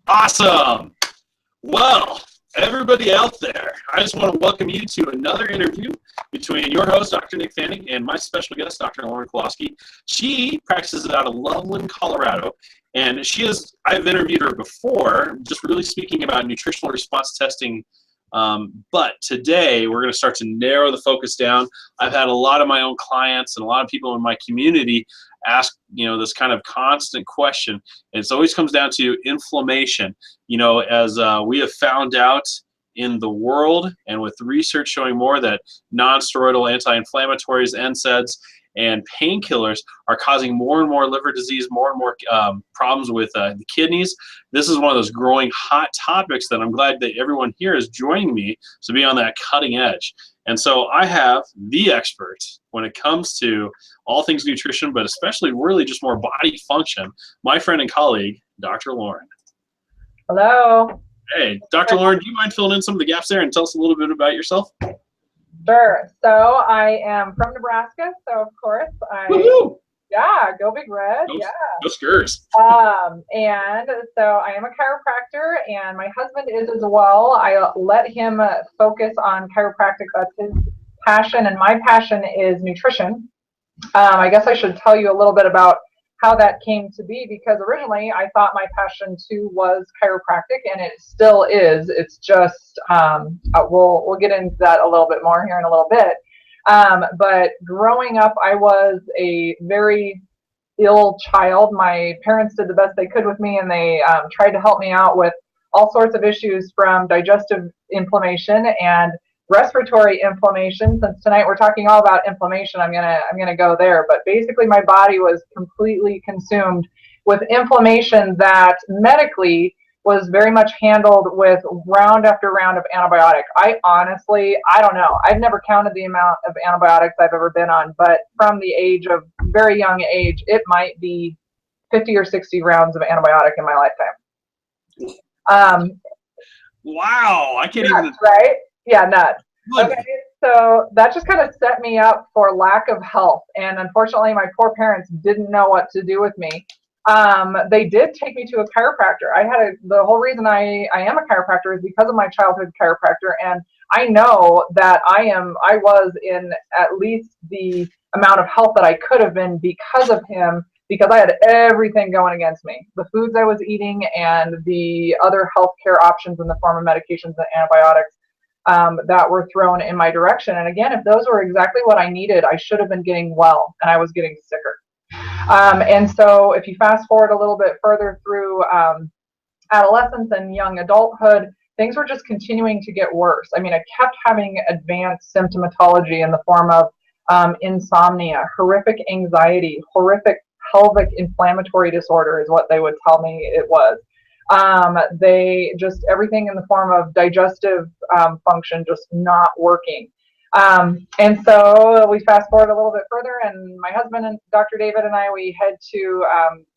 Awesome. Well, everybody out there, I just want to welcome you to another interview between your host, Dr. Nick Fanning, and my special guest, Dr. Lauren Kolowoski. She practices out of Loveland, Colorado, and I've interviewed her before, just really speaking about nutritional response testing. But today we're going to start to narrow the focus down. I've had a lot of my own clients and a lot of people in my community ask, this kind of constant question. And it always comes down to inflammation. As we have found out in the world and with research showing more that non-steroidal anti-inflammatories, NSAIDs, and painkillers are causing more and more liver disease, more and more problems with the kidneys. This is one of those growing hot topics that I'm glad that everyone here is joining me to be on that cutting edge. And so I have the expert when it comes to all things nutrition, but especially really just more body function, my friend and colleague, Dr. Lauren. Hello. Hey, Dr. Lauren, do you mind filling in some of the gaps there and tell us a little bit about yourself? Sure. So I am from Nebraska, so of course Woohoo! Yeah, go Big Red. Go Skurs. And so I am a chiropractor, and my husband is as well. I let him focus on chiropractic. That's his passion, and my passion is nutrition. I guess I should tell you a little bit about how that came to be, because originally I thought my passion too was chiropractic, and it still is. It's just we'll get into that a little bit more here in a little bit. But growing up, I was a very ill child. My parents did the best they could with me, and they tried to help me out with all sorts of issues, from digestive inflammation and respiratory inflammation. Since tonight we're talking all about inflammation, I'm gonna go there. But basically, my body was completely consumed with inflammation that medically was very much handled with round after round of antibiotic. I don't know. I've never counted the amount of antibiotics I've ever been on, but from the age of very young age, it might be 50 or 60 rounds of antibiotic in my lifetime. Wow, I can't even. Right? Yeah, nuts. Okay, so that just kind of set me up for lack of health. And unfortunately, my poor parents didn't know what to do with me. They did take me to a chiropractor. The whole reason I am a chiropractor is because of my childhood chiropractor. And I know that I was in at least the amount of health that I could have been because of him, because I had everything going against me. The foods I was eating and the other healthcare options in the form of medications and antibiotics that were thrown in my direction. And again, if those were exactly what I needed, I should have been getting well, and I was getting sicker. And so if you fast forward a little bit further through adolescence and young adulthood, things were just continuing to get worse. I mean, I kept having advanced symptomatology in the form of insomnia, horrific anxiety, horrific pelvic inflammatory disorder is what they would tell me it was. They just, everything in the form of digestive function just not working. And so we fast forward a little bit further, and my husband and Dr. David and I, we head to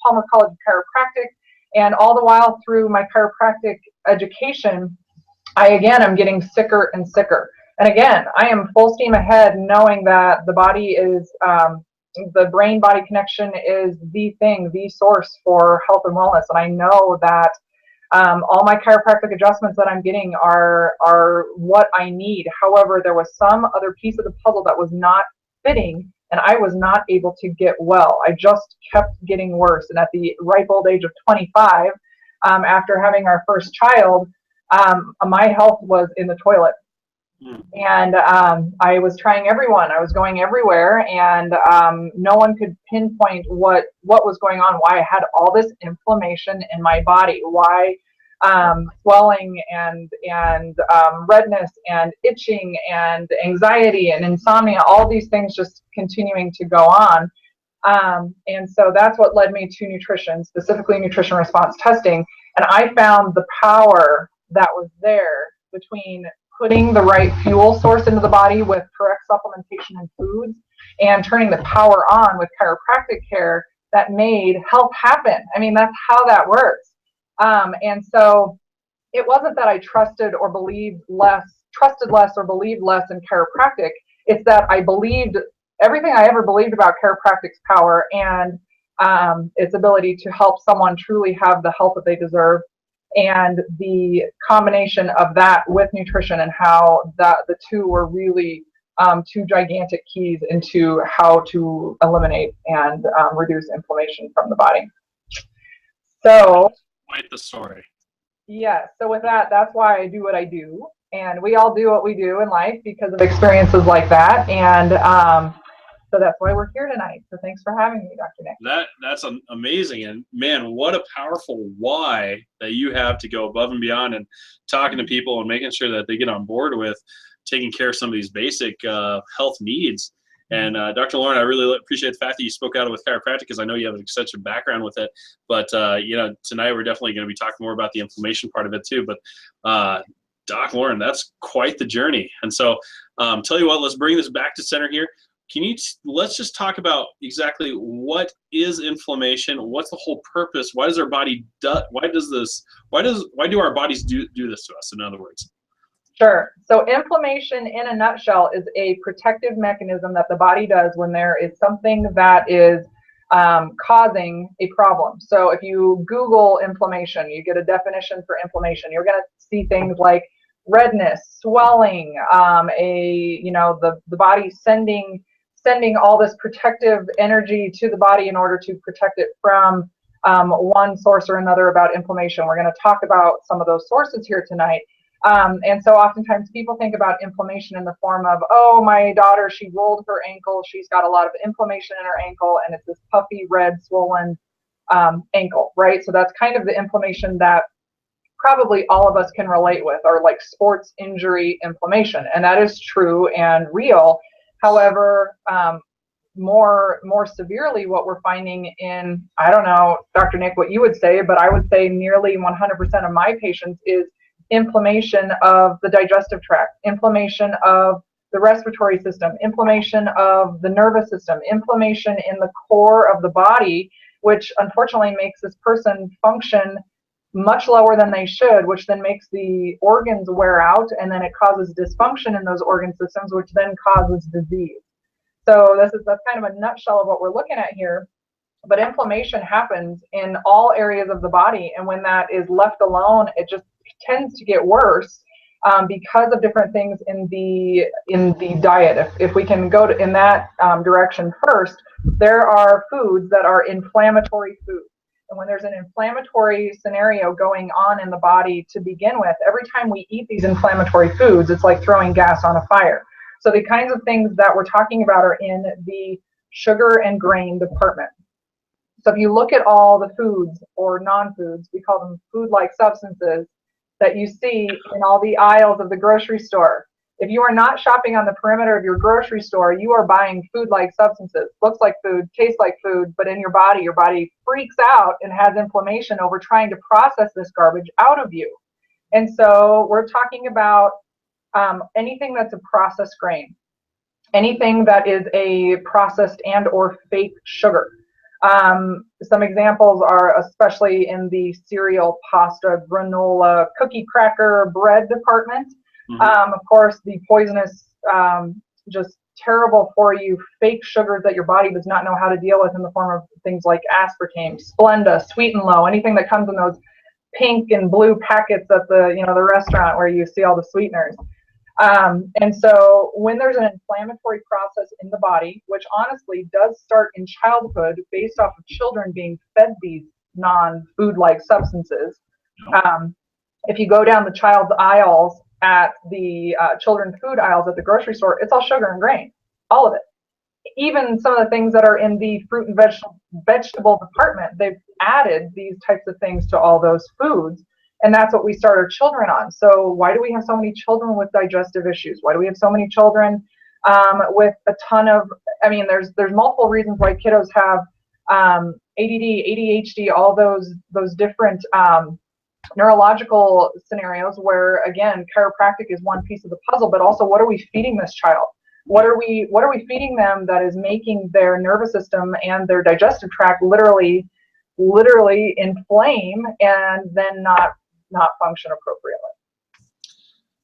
Palmer College of Chiropractic, and all the while through my chiropractic education, I again am getting sicker and sicker. And again, I am full steam ahead, knowing that the body is, the brain-body connection is the thing, the source for health and wellness. And I know that all my chiropractic adjustments that I'm getting are what I need. However, there was some other piece of the puzzle that was not fitting, and I was not able to get well. I just kept getting worse. And at the ripe old age of 25, after having our first child, my health was in the toilet. And I was trying everyone. I was going everywhere, and no one could pinpoint what was going on, why I had all this inflammation in my body, why swelling and redness and itching and anxiety and insomnia, all these things just continuing to go on. And so that's what led me to nutrition, specifically nutrition response testing. And I found the power that was there between putting the right fuel source into the body with correct supplementation and foods, and turning the power on with chiropractic care that made health happen. I mean, that's how that works. And so it wasn't that I trusted less or believed less in chiropractic. It's that I believed everything I ever believed about chiropractic's power and its ability to help someone truly have the health that they deserve, and the combination of that with nutrition, and how the two were really two gigantic keys into how to eliminate and reduce inflammation from the body. So quite the story. Yes. So with that, that's why I do what I do. And we all do what we do in life because of experiences like that. And so that's why we're here tonight. So thanks for having me, Dr. Nick. That's amazing. And man, what a powerful why that you have to go above and beyond and talking to people and making sure that they get on board with taking care of some of these basic health needs. And Dr. Lauren, I really appreciate the fact that you spoke out with chiropractic, because I know you have such a background with it. But you know, tonight we're definitely going to be talking more about the inflammation part of it too. But Doc Lauren, that's quite the journey. And so, tell you what, let's bring this back to center here. Let's just talk about exactly what is inflammation? What's the whole purpose? Why does our body why do our bodies do this to us? In other words. Sure. So inflammation in a nutshell is a protective mechanism that the body does when there is something that is causing a problem. So if you Google inflammation, you get a definition for inflammation. You're going to see things like redness, swelling, the body sending all this protective energy to the body in order to protect it from one source or another about inflammation. We're going to talk about some of those sources here tonight. And so oftentimes people think about inflammation in the form of, oh, my daughter, she rolled her ankle. She's got a lot of inflammation in her ankle, and it's this puffy, red, swollen ankle, right? So that's kind of the inflammation that probably all of us can relate with, or like sports injury inflammation. And that is true and real. However, more severely, what we're finding in, I don't know, Dr. Nick, what you would say, but I would say nearly 100% of my patients is inflammation of the digestive tract, inflammation of the respiratory system, inflammation of the nervous system, inflammation in the core of the body, which unfortunately makes this person function much lower than they should, which then makes the organs wear out, and then it causes dysfunction in those organ systems, which then causes disease. So that's kind of a nutshell of what we're looking at here. But inflammation happens in all areas of the body, and when that is left alone, it just tends to get worse because of different things in the diet. If we can go in that direction first, there are foods that are inflammatory foods. And when there's an inflammatory scenario going on in the body to begin with, every time we eat these inflammatory foods, it's like throwing gas on a fire. So the kinds of things that we're talking about are in the sugar and grain department. So if you look at all the foods or non-foods, we call them food-like substances, that you see in all the aisles of the grocery store. If you are not shopping on the perimeter of your grocery store, you are buying food-like substances. Looks like food, tastes like food, but in your body freaks out and has inflammation over trying to process this garbage out of you. And so we're talking about anything that's a processed grain, anything that is a processed and or fake sugar. Some examples are especially in the cereal, pasta, granola, cookie, cracker, bread department. Of course, the poisonous, just terrible for you fake sugars that your body does not know how to deal with in the form of things like aspartame, Splenda, Sweet and Low, anything that comes in those pink and blue packets at the restaurant where you see all the sweeteners. And so when there's an inflammatory process in the body, which honestly does start in childhood based off of children being fed these non-food-like substances, if you go down the child's aisles at the children's food aisles at the grocery store, it's all sugar and grain, all of it. Even some of the things that are in the fruit and vegetable department, they've added these types of things to all those foods. And that's what we start our children on. So why do we have so many children with digestive issues? Why do we have so many children with a ton of, there's multiple reasons why kiddos have ADD, ADHD, all those different neurological scenarios where, again, chiropractic is one piece of the puzzle, but also what are we feeding this child? What are we feeding them that is making their nervous system and their digestive tract literally inflame and then not function appropriately?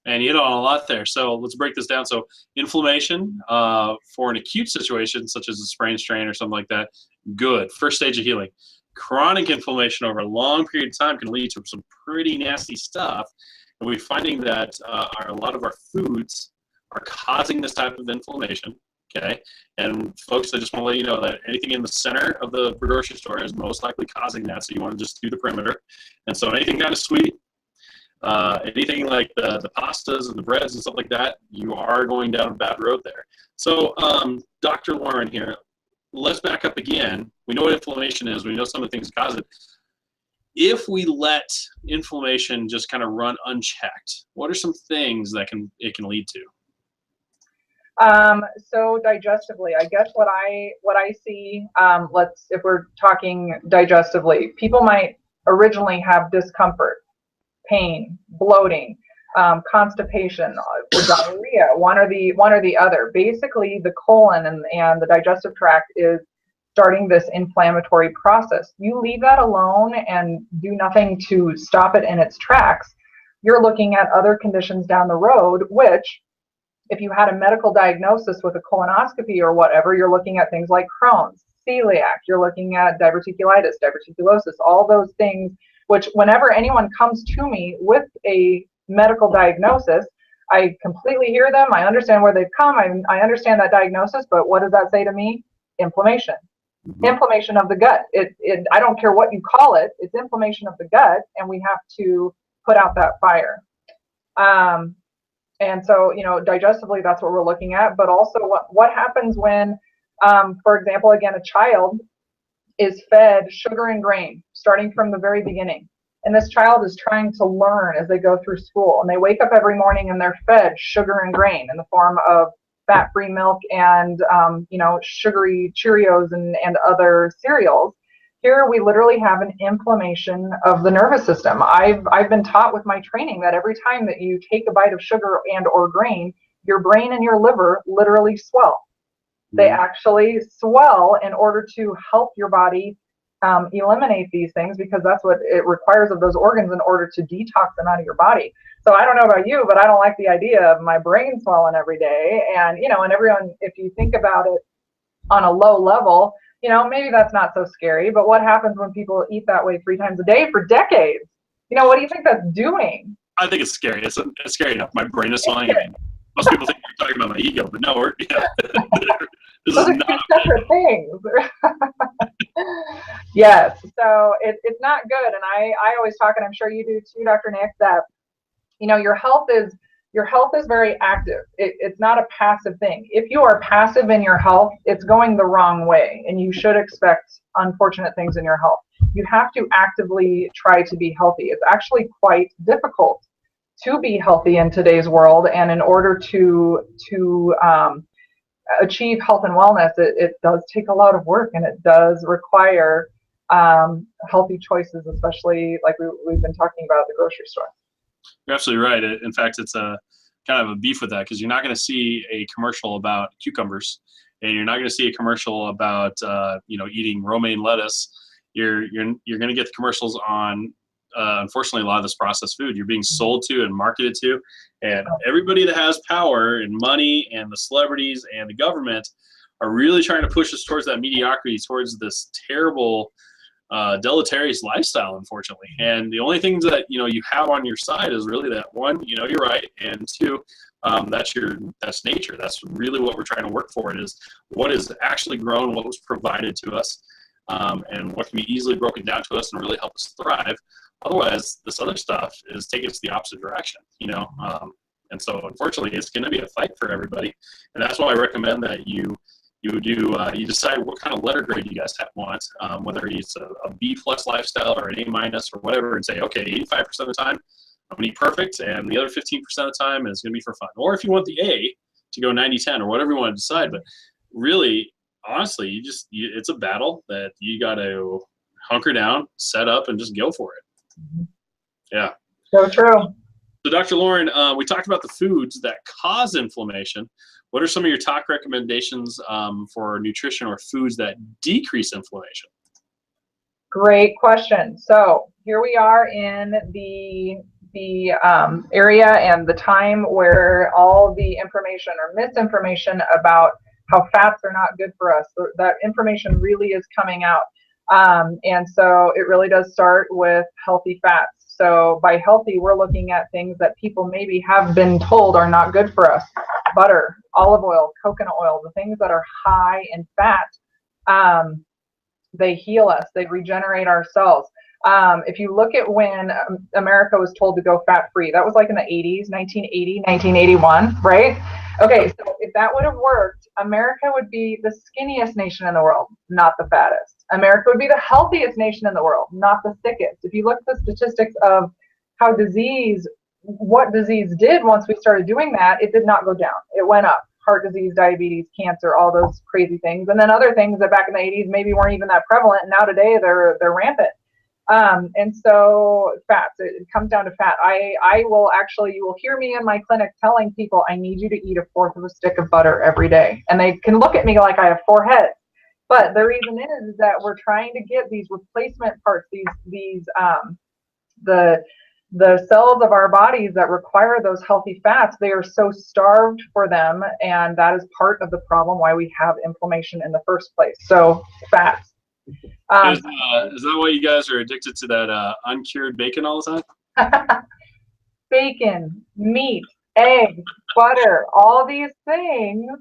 And you hit on a lot there. So let's break this down. So inflammation for an acute situation, such as a sprain, strain, or something like that, good. First stage of healing. chronic inflammation over a long period of time can lead to some pretty nasty stuff. And we're finding that a lot of our foods are causing this type of inflammation. Okay, and folks, I just want to let you know that anything in the center of the grocery store is most likely causing that. So you want to just do the perimeter. And so anything kind of sweet, anything like the pastas and the breads and stuff like that, you are going down a bad road there. So Dr. Lauren here, let's back up again. We know what inflammation is. We know some of the things that cause it. If we let inflammation just kind of run unchecked, what are some things that it can lead to? So digestively, I guess what I see, if we're talking digestively, people might originally have discomfort, pain, bloating, constipation, diarrhea, one or the other. Basically, the colon and the digestive tract is starting this inflammatory process. You leave that alone and do nothing to stop it in its tracks, you're looking at other conditions down the road, which, if you had a medical diagnosis with a colonoscopy or whatever, you're looking at things like Crohn's, celiac, you're looking at diverticulitis, diverticulosis, all those things, which whenever anyone comes to me with a medical diagnosis, I completely hear them. I understand where they've come. I understand that diagnosis, but what does that say to me? Inflammation. Inflammation of the gut. I don't care what you call it. It's inflammation of the gut, and we have to put out that fire. And so, digestively, that's what we're looking at. But also, what happens when, for example, again, a child is fed sugar and grain starting from the very beginning. And this child is trying to learn as they go through school. And they wake up every morning and they're fed sugar and grain in the form of fat-free milk and, sugary Cheerios and other cereals. Here we literally have an inflammation of the nervous system. I've been taught with my training that every time that you take a bite of sugar and or grain, your brain and your liver literally swell. They actually swell in order to help your body eliminate these things, because that's what it requires of those organs in order to detox them out of your body. So I don't know about you, but I don't like the idea of my brain swelling every day. And, and everyone, if you think about it on a low level, maybe that's not so scary, but what happens when people eat that way 3 times a day for decades? What do you think that's doing? I think it's scary. It's scary enough. My brain is swelling. I mean, most people think we're talking about my ego, but no, this Those is are not two separate things. Yes, so it's not good. And I always talk, and I'm sure you do too, Dr. Nick, that your health is very active. It's not a passive thing. If you are passive in your health, it's going the wrong way, and you should expect unfortunate things in your health. You have to actively try to be healthy. It's actually quite difficult to be healthy in today's world, and in order to achieve health and wellness, it does take a lot of work, and it does require healthy choices, especially like we've been talking about at the grocery store. You're absolutely right. In fact, it's a kind of a beef with that, because you're not going to see a commercial about cucumbers, and you're not going to see a commercial about eating romaine lettuce. You're going to get the commercials on unfortunately a lot of this processed food you're being sold to and marketed to, and everybody that has power and money and the celebrities and the government are really trying to push us towards that mediocrity, towards this terrible deleterious lifestyle, unfortunately. And the only things that you have on your side is really that, one, you're right, and two, that's nature. That's really what we're trying to work for. It is what is actually grown, what was provided to us, and what can be easily broken down to us and really help us thrive. Otherwise, this other stuff is taking us the opposite direction, and so unfortunately it's going to be a fight for everybody. And that's why I recommend that you decide what kind of letter grade you guys want, whether it's a B+ lifestyle or an A- or whatever, and say, okay, 85% of the time I'm gonna eat perfect, and the other 15% of the time is gonna be for fun. Or if you want the A, to go 90-10 or whatever you want to decide. But really, honestly, it's a battle that you got to hunker down, set up, and just go for it. Yeah. So true. So Dr. Lauren, we talked about the foods that cause inflammation. What are some of your top recommendations for nutrition or foods that decrease inflammation? Great question. So here we are in the area and the time where all the information or misinformation about how fats are not good for us, that information really is coming out. And so it really does start with healthy fats. So by healthy, we're looking at things that people maybe have been told are not good for us. Butter, olive oil, coconut oil, the things that are high in fat, they heal us, they regenerate our cells. If you look at when America was told to go fat-free, that was like in the 80s, 1980, 1981, right? Okay, so if that would have worked, America would be the skinniest nation in the world, not the fattest. America would be the healthiest nation in the world, not the sickest. If you look at the statistics of how what disease did once we started doing that, it did not go down. It went up. Heart disease, diabetes, cancer, all those crazy things. And then other things that back in the 80s maybe weren't even that prevalent. And now today they're rampant. And so fats, it comes down to fat. You will hear me in my clinic telling people, I need you to eat a fourth of a stick of butter every day. And they can look at me like I have 4 heads. But the reason is that we're trying to get these replacement parts, the cells of our bodies that require those healthy fats, they are so starved for them. And that is part of the problem why we have inflammation in the first place. So fats. Is that why you guys are addicted to that uncured bacon all the time? Bacon, meat, eggs, butter, all these things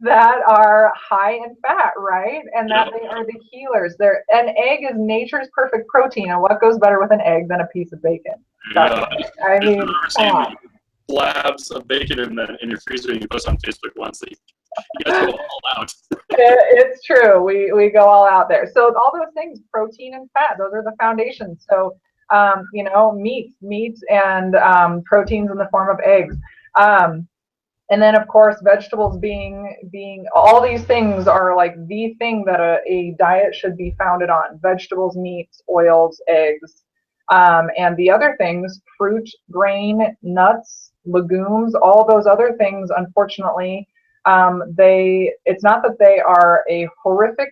that are high in fat, right? And that they are the healers. An egg is nature's perfect protein, and what goes better with an egg than a piece of bacon? I mean, come on. Slabs of bacon in your freezer, and you post on Facebook once that you guys go all out. It's true. We go all out there. So all those things, protein and fat, those are the foundations. So meats and proteins in the form of eggs. And then of course vegetables being all these things are like the thing that a diet should be founded on: vegetables, meats, oils, eggs, and the other things, fruit, grain, nuts, legumes, all those other things, unfortunately, it's not that they are a horrific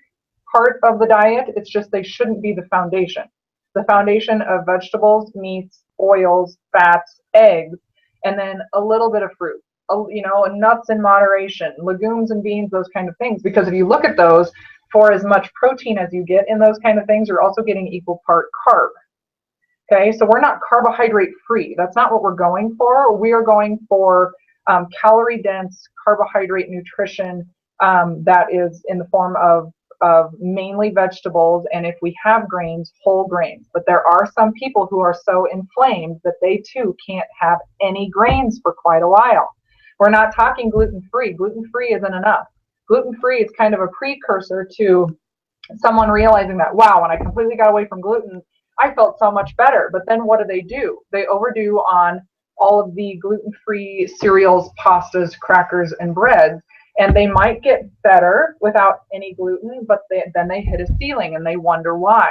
part of the diet, it's just they shouldn't be the foundation. The foundation of vegetables, meats, oils, fats, eggs, and then a little bit of fruit, nuts in moderation, legumes and beans, those kind of things. Because if you look at those, for as much protein as you get in those kind of things, you're also getting equal part carb. Okay, so we're not carbohydrate free. That's not what we're going for. We are going for calorie dense carbohydrate nutrition that is in the form of mainly vegetables, and if we have grains, whole grains. But there are some people who are so inflamed that they too can't have any grains for quite a while. We're not talking gluten-free. Gluten-free isn't enough. Gluten-free is kind of a precursor to someone realizing that, wow, when I completely got away from gluten, I felt so much better. But then what do? They overdo on all of the gluten-free cereals, pastas, crackers, and breads. And they might get better without any gluten, but then they hit a ceiling and they wonder why.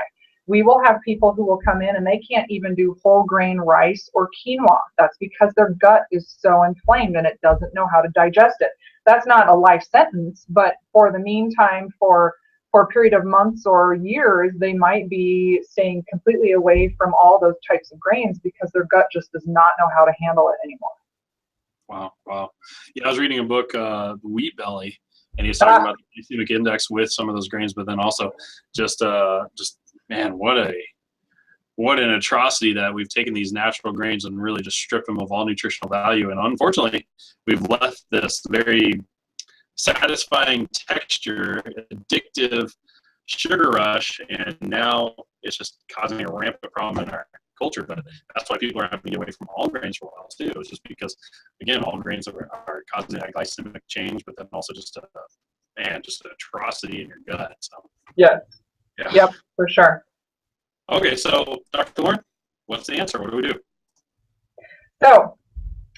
We will have people who will come in and they can't even do whole grain rice or quinoa. That's because their gut is so inflamed and it doesn't know how to digest it. That's not a life sentence, but for the meantime, for a period of months or years, they might be staying completely away from all those types of grains because their gut just does not know how to handle it anymore. Wow. Yeah, I was reading a book, The Wheat Belly, and he's talking about the glycemic index with some of those grains, but then also just man, what an atrocity that we've taken these natural grains and really just stripped them of all nutritional value. And unfortunately, we've left this very satisfying texture, addictive sugar rush, and now it's just causing a rampant problem in our culture. But that's why people are having to get away from all grains for a while too. It's just because, again, all grains are causing that glycemic change, but then also just an atrocity in your gut. So yeah. Yep, for sure. Okay, so Dr. Lauren, what's the answer? What do we do? So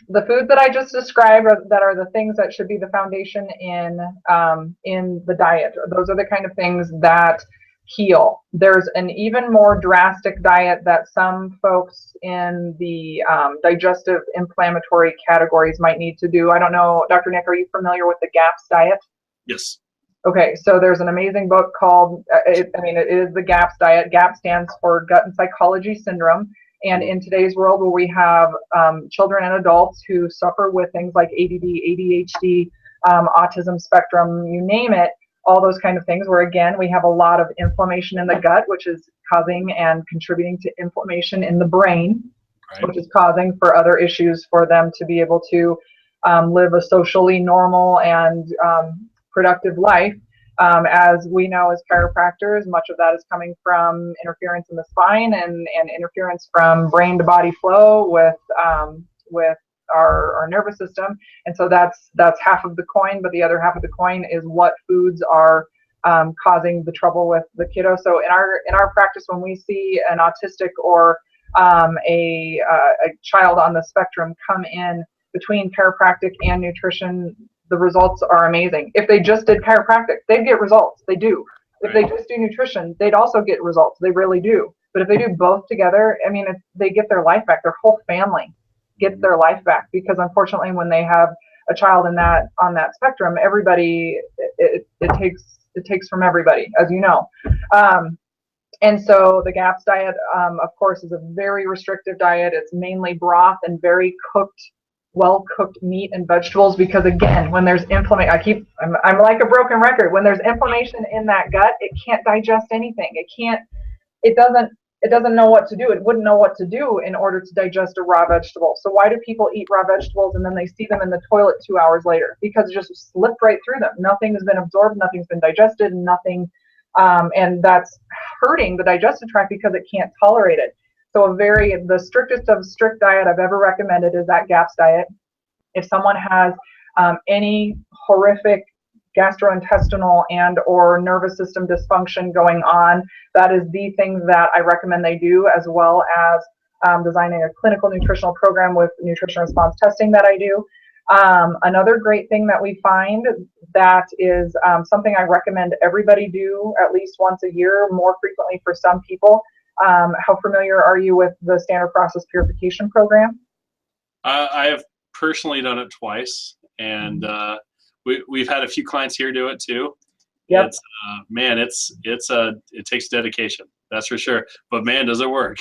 the foods that I just described that are the things that should be the foundation in the diet. Those are the kind of things that heal. There's an even more drastic diet that some folks in the digestive inflammatory categories might need to do. I don't know, Dr. Nick, are you familiar with the GAPS diet? Yes. Okay, so there's an amazing book called, it is the GAPS diet. GAP stands for Gut and Psychology Syndrome. And in today's world where we have children and adults who suffer with things like ADD, ADHD, autism spectrum, you name it, all those kind of things, where again, we have a lot of inflammation in the gut, which is causing and contributing to inflammation in the brain, Right. which is causing for other issues for them to be able to live a socially normal and productive life. As we know as chiropractors, much of that is coming from interference in the spine and interference from brain to body flow with our nervous system. And so that's half of the coin, but the other half of the coin is what foods are causing the trouble with the kiddo. So in our practice, when we see an autistic or a child on the spectrum come in between chiropractic and nutrition, the results are amazing. If they just did chiropractic, they'd get results. They do. If they just do nutrition, they'd also get results. They really do. But if they do both together, I mean, they get their life back. Their whole family gets their life back, because unfortunately, when they have a child on that spectrum, everybody it takes from everybody, as you know. And so the GAPS diet, of course, is a very restrictive diet. It's mainly broth and very well-cooked meat and vegetables, because again, when there's inflammation, I'm like a broken record. When there's inflammation in that gut, it can't digest anything. It doesn't know what to do. It wouldn't know what to do in order to digest a raw vegetable. So why do people eat raw vegetables and then they see them in the toilet 2 hours later? Because it just slipped right through them. Nothing has been absorbed, nothing's been digested, nothing. And that's hurting the digestive tract because it can't tolerate it. So the strictest of strict diet I've ever recommended is that GAPS diet. If someone has any horrific gastrointestinal and or nervous system dysfunction going on, that is the thing that I recommend they do, as well as designing a clinical nutritional program with nutrition response testing that I do. Another great thing that we find that is something I recommend everybody do at least once a year, more frequently for some people. How familiar are you with the standard process purification program? I have personally done it twice, and we've had a few clients here do it too. Yep. It takes dedication, that's for sure. But man, does it work.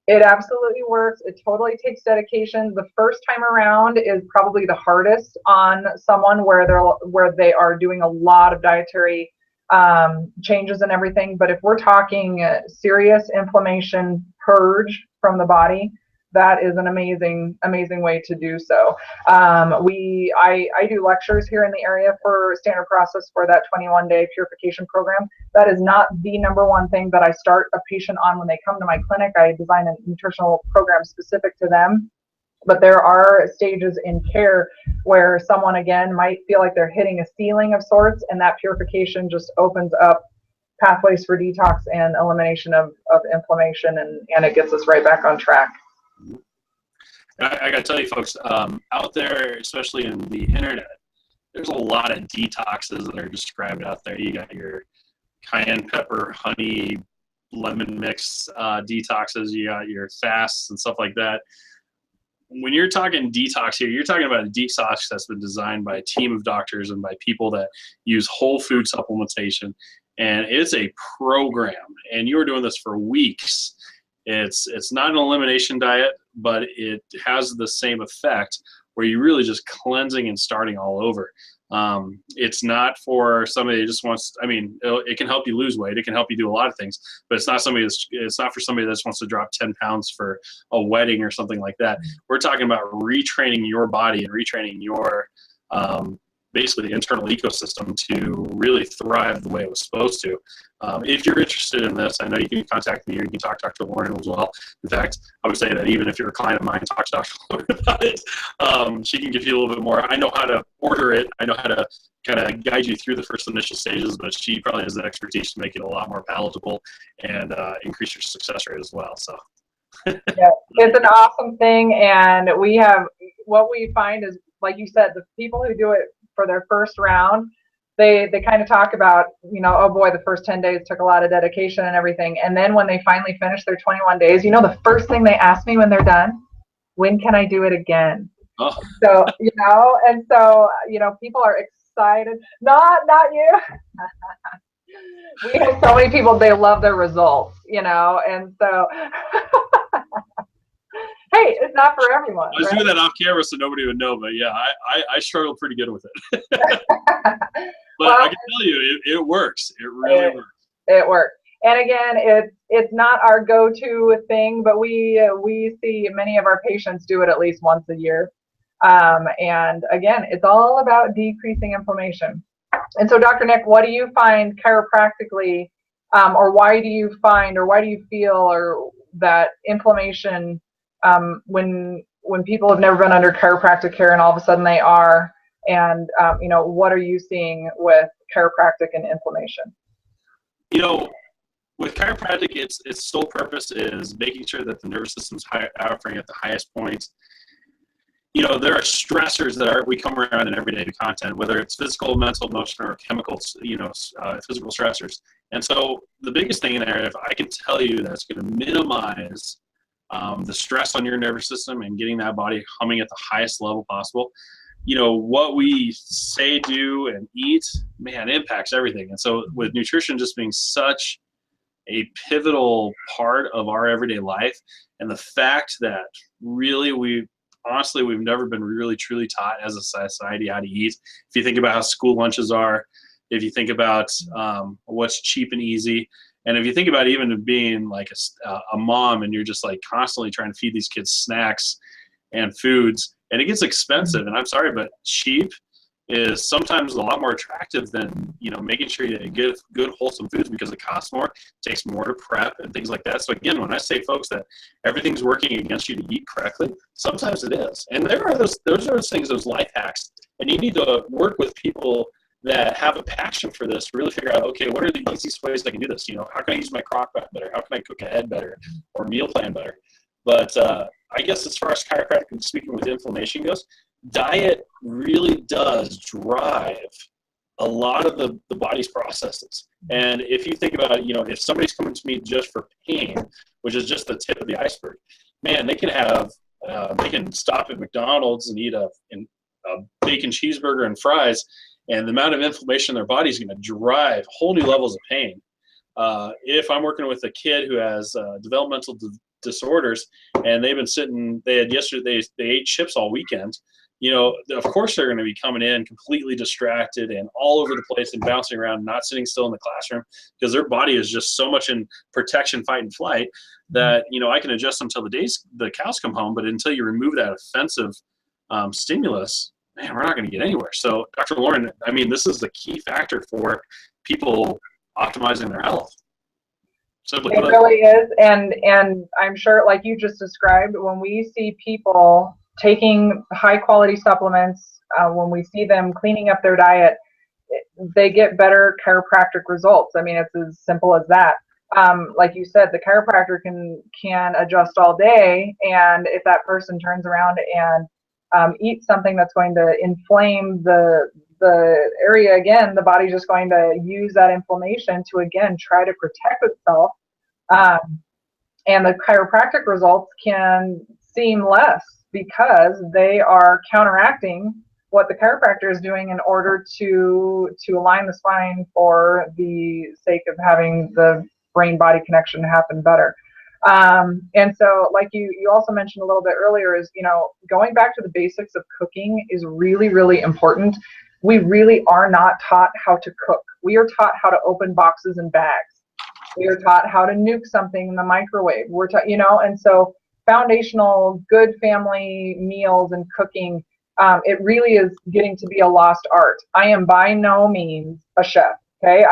It absolutely works. It totally takes dedication. The first time around is probably the hardest on someone where they are doing a lot of dietary changes and everything. But if we're talking serious inflammation purge from the body, that is an amazing way to do so. I do lectures here in the area for standard process for that 21-day purification program. That is not the number one thing that I start a patient on when they come to my clinic. I design a nutritional program specific to them. But there are stages in care where someone, again, might feel like they're hitting a ceiling of sorts, and that purification just opens up pathways for detox and elimination of inflammation, and it gets us right back on track. I got to tell you, folks, out there, especially in the internet, there's a lot of detoxes that are described out there. You got your cayenne pepper, honey, lemon mix detoxes. You got your fasts and stuff like that. When you're talking detox here, you're talking about a detox that's been designed by a team of doctors and by people that use whole food supplementation. And it's a program, and you're doing this for weeks. It's not an elimination diet, but it has the same effect where you're really just cleansing and starting all over. It's not for somebody who just wants, it can help you lose weight. It can help you do a lot of things, but it's not for somebody that just wants to drop 10 pounds for a wedding or something like that. We're talking about retraining your body and retraining your, basically the internal ecosystem to really thrive the way it was supposed to. If you're interested in this, I know you can contact me or you can talk to Dr. Lauren as well. In fact, I would say that even if you're a client of mine, talk to Dr. Lauren about it. She can give you a little bit more. I know how to order it. I know how to kind of guide you through the first initial stages, but she probably has the expertise to make it a lot more palatable and increase your success rate as well. So. Yeah, it's an awesome thing. And what we find is, like you said, the people who do it for their first round, they kind of talk about, oh boy, the first 10 days took a lot of dedication and everything. And then when they finally finish their 21 days, the first thing they ask me when they're done, when can I do it again? Oh. So, people are excited. Not you. We have so many people, they love their results, and so, hey, not for everyone. I was right? doing that off camera so nobody would know, but yeah, I struggled pretty good with it. But Well, I can tell you, it works. It really works. It works. And again, it's not our go-to thing, but we see many of our patients do it at least once a year. And again, it's all about decreasing inflammation. And so, Dr. Nick, what do you find chiropractically, or why do you feel, or that inflammation, when people have never been under chiropractic care and all of a sudden they are, and what are you seeing with chiropractic and inflammation? With chiropractic, its sole purpose is making sure that the nervous system's operating at the highest points. There are stressors that we come around in everyday content, whether it's physical, mental, emotional, or chemicals, physical stressors. And so the biggest thing in there, if I can tell you that's going to minimize the stress on your nervous system and getting that body humming at the highest level possible, what we say, do, and eat, man, impacts everything. And so with nutrition just being such a pivotal part of our everyday life, and the fact that really we've never been really truly taught as a society how to eat. If you think about how school lunches are, if you think about what's cheap and easy, and if you think about even being like a mom and you're just like constantly trying to feed these kids snacks and foods, and it gets expensive, and I'm sorry, but cheap is sometimes a lot more attractive than making sure you get good wholesome foods, because it costs more, takes more to prep and things like that. So again, when I say, folks, that everything's working against you to eat correctly, sometimes it is. And there are those things, those life hacks, and you need to work with people that have a passion for this to really figure out, okay, what are the easiest ways I can do this? How can I use my crock pot better? How can I cook ahead better or meal plan better? But I guess as far as chiropractic and speaking with inflammation goes, diet really does drive a lot of the body's processes. And if you think about it, if somebody's coming to me just for pain, which is just the tip of the iceberg, man, they can stop at McDonald's and eat a bacon cheeseburger and fries, and the amount of inflammation in their body is going to drive whole new levels of pain. If I'm working with a kid who has developmental disorders, and they ate chips all weekend, of course they're going to be coming in completely distracted and all over the place and bouncing around, not sitting still in the classroom, because their body is just so much in protection, fight, and flight that, I can adjust them until the cows come home, but until you remove that offensive stimulus, man, we're not going to get anywhere. So, Dr. Lauren, this is the key factor for people optimizing their health. Simply it really is, and I'm sure, like you just described, when we see people taking high quality supplements, when we see them cleaning up their diet, they get better chiropractic results. It's as simple as that. Like you said, the chiropractor can adjust all day, and if that person turns around and eats something that's going to inflame the area again, the body's just going to use that inflammation to again try to protect itself. And the chiropractic results can seem less because they are counteracting what the chiropractor is doing in order to align the spine for the sake of having the brain-body connection happen better. And so, like you also mentioned a little bit earlier, is going back to the basics of cooking is really, really important. We really are not taught how to cook. We are taught how to open boxes and bags. We are taught how to nuke something in the microwave. We're taught, and so foundational good family meals and cooking, it really is getting to be a lost art. I am by no means a chef. Okay,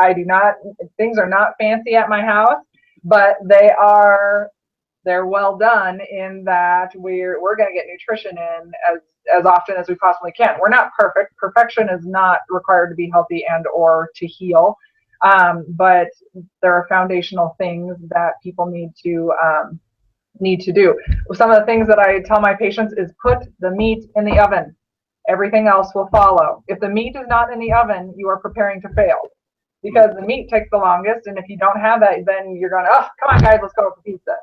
things are not fancy at my house, but they're well done in that we're going to get nutrition in as often as we possibly can. We're not perfect. Perfection is not required to be healthy and or to heal. But there are foundational things that people need to do. Some of the things that I tell my patients is put the meat in the oven. Everything else will follow. If the meat is not in the oven, you are preparing to fail, because the meat takes the longest. And if you don't have that, then you're going, oh, come on guys, let's go for pizza.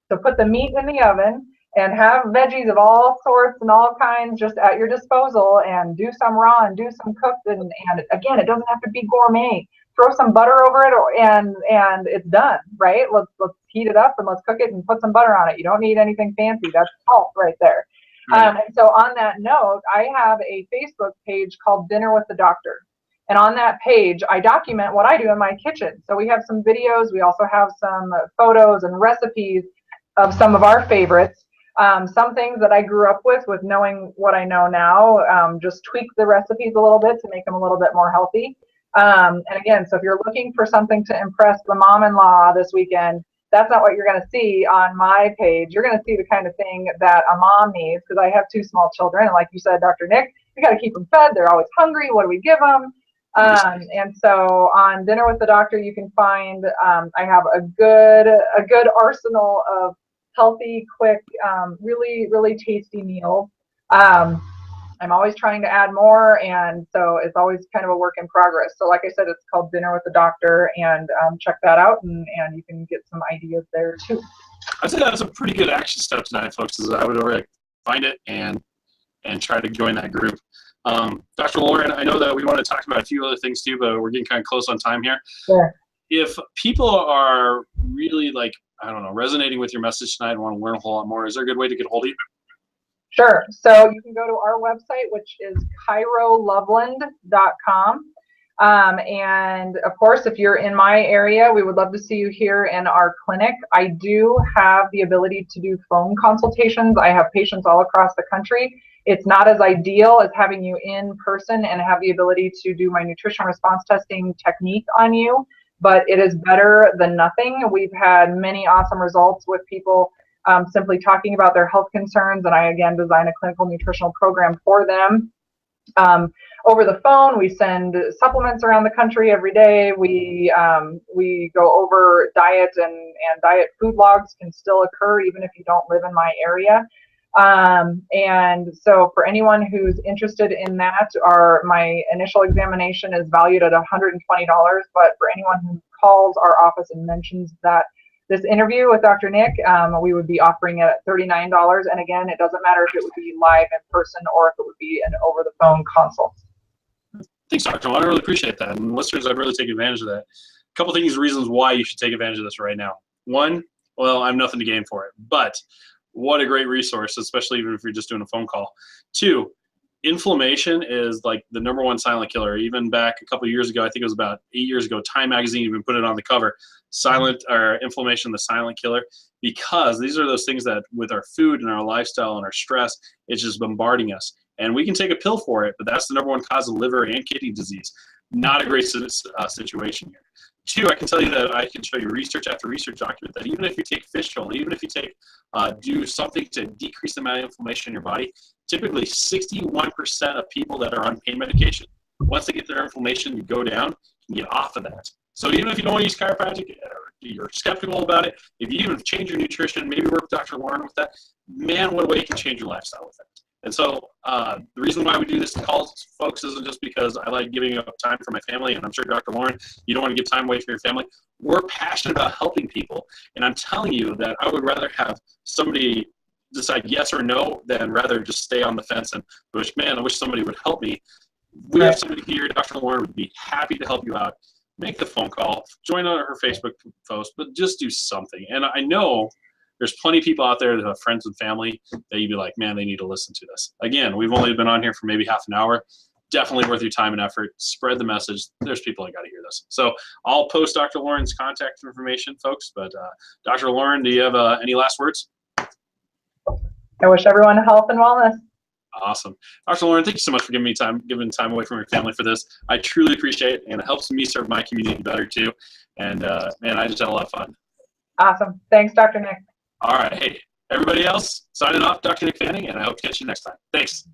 So put the meat in the oven and have veggies of all sorts and all kinds just at your disposal, and do some raw and do some cooked. And again, it doesn't have to be gourmet. Throw some butter over it, and it's done, right? Let's heat it up and let's cook it and put some butter on it. You don't need anything fancy. That's health right there. Right. And so on that note, I have a Facebook page called Dinner with the Doctor. And on that page, I document what I do in my kitchen. So we have some videos. We also have some photos and recipes of some of our favorites. Some things that I grew up with knowing what I know now, just tweak the recipes a little bit to make them a little bit more healthy. And again, so if you're looking for something to impress the mom-in-law this weekend, that's not what you're going to see on my page. You're going to see the kind of thing that a mom needs, because I have 2 small children. And like you said, Dr. Nick, we got to keep them fed. They're always hungry. What do we give them? And so on Dinner with the Doctor, you can find I have a good arsenal of healthy, quick, really, really tasty meals. I'm always trying to add more, and so it's always kind of a work in progress. So like I said, it's called Dinner with the Doctor, and check that out, and you can get some ideas there too. I'd say that's a pretty good action step tonight, folks, is I would already find it and try to join that group. Dr. Lauren, I know that we want to talk about a few other things too, but we're getting kind of close on time here. Sure. If people are really, like, I don't know, resonating with your message tonight and want to learn a whole lot more, is there a good way to get a hold of you? Sure. So you can go to our website, which is chiroloveland.com. And of course, if you're in my area, we would love to see you here in our clinic. I do have the ability to do phone consultations. I have patients all across the country. It's not as ideal as having you in person and have the ability to do my nutrition response testing technique on you, but it is better than nothing. We've had many awesome results with people simply talking about their health concerns, and I again design a clinical nutritional program for them. Over the phone, we send supplements around the country every day. We go over diet, and diet food logs can still occur even if you don't live in my area. And so for anyone who's interested in that, my initial examination is valued at $120, but for anyone who calls our office and mentions that this interview with Dr. Nick, we would be offering it at $39. And again, it doesn't matter if it would be live in person or if it would be an over-the-phone consult. Thanks, Dr. I really appreciate that. And listeners, I'd really take advantage of that. A couple things, reasons why you should take advantage of this right now. One, well, I have nothing to gain for it, but what a great resource, especially even if you're just doing a phone call. Two, inflammation is like the #1 silent killer. Even back a couple of years ago, I think it was about 8 years ago, Time Magazine even put it on the cover, inflammation, the silent killer, because these are those things that with our food and our lifestyle and our stress, it's just bombarding us. And we can take a pill for it, but that's the #1 cause of liver and kidney disease. Not a great situation here. Two, I can tell you that I can show you research after research document that even if you take fish oil, even if you take do something to decrease the amount of inflammation in your body, typically 61% of people that are on pain medication, once they get their inflammation to go down, you can get off of that. So even if you don't want to use chiropractic or you're skeptical about it, if you even change your nutrition, maybe work with Dr. Lauren with that, man, what a way you can change your lifestyle with that. And so the reason why we do this calls, folks, isn't just because I like giving up time for my family, and I'm sure, Dr. Lauren, you don't want to give time away from your family. We're passionate about helping people, and I'm telling you that I would rather have somebody decide yes or no than rather just stay on the fence and wish, man, I wish somebody would help me. We have somebody here, Dr. Lauren would be happy to help you out. Make the phone call, join on her Facebook post, but just do something. And I know there's plenty of people out there that have friends and family that you'd be like, man, they need to listen to this. Again, we've only been on here for maybe half an hour. Definitely worth your time and effort. Spread the message. There's people that got to hear this. So I'll post Dr. Lauren's contact information, folks. But Dr. Lauren, do you have any last words? I wish everyone health and wellness. Awesome. Dr. Lauren, thank you so much for giving time away from your family for this. I truly appreciate it, and it helps me serve my community better too. And man, I just had a lot of fun. Awesome. Thanks, Dr. Nick. All right. Hey, everybody else, signing off, Dr. Nick Fanning, and I hope to catch you next time. Thanks.